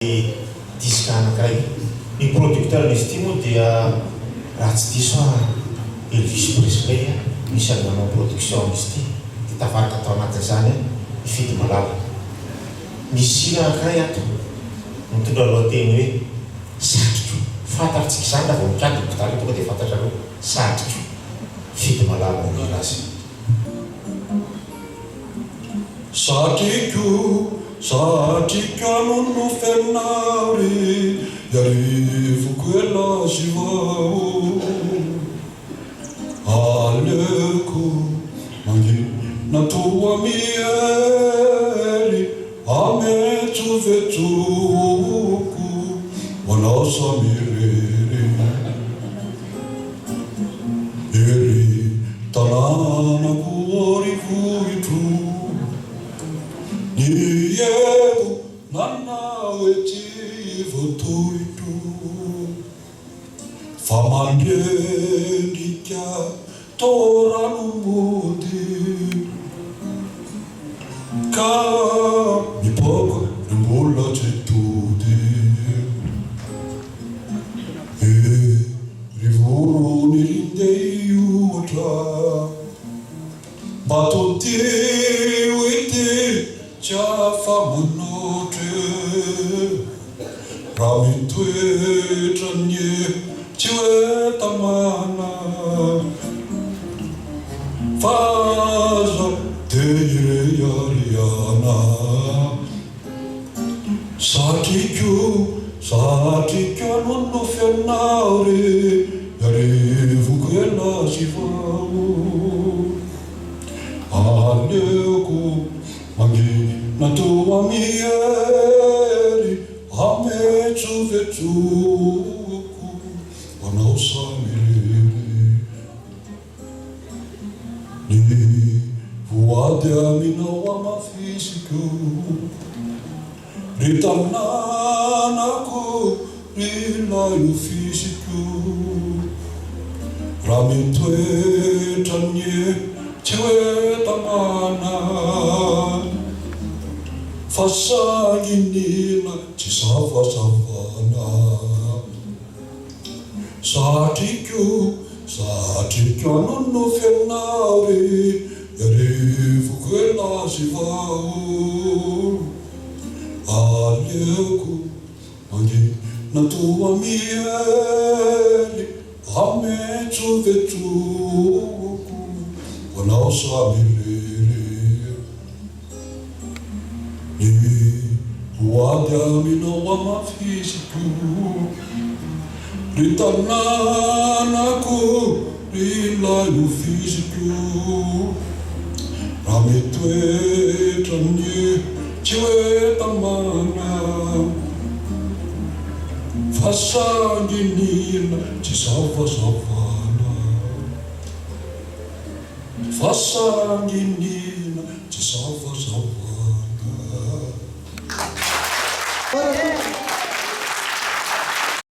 Disque anankiray ny producteur n'izy ity moa dia raha tsy diso Elvis Presley misy nanao production izy ity dia tavaraka atao anatin'izany mifidy malala. Misy hira anankiray ato mitondra lohateny hoe satroko fantatritsika izany raha vao mikady gitara tonga dia fantatrareo satroko fidy malala hira azy. Satrika nono fenari Yarifu quella si va Aleku mangi na tua mieri Ame tu vetuku Wanasa mireri Eri talana kuori kuitu Niyeku nana weti votuitu Famandendika toranu mudi Ka mipoko nembula cetudi Rivuru nirindei utra Batuti witi Chafa manote Rami tue tranye Chue tamana Faza teire yariana Satikyo nono fianare Yarivu quella si fa Aleku mangi na tua mieri Ame tu vetuku Wanausa miriri Ni vuade amina wama fisiku Ritananaku rilayu fisiku Rami tue tanye Chewe tamana Fasaginina Chisava savana Satikyo nono fianari Yarifu quella si va Aleku mangi na tua mieli Ame tu vetuku Wanausa miriri Wade amina wama fisiku Ritananaku rilayu fisiku Rami tue tranye Chue tamana Fasaginina Chisava savana Fasaginina Chisava savana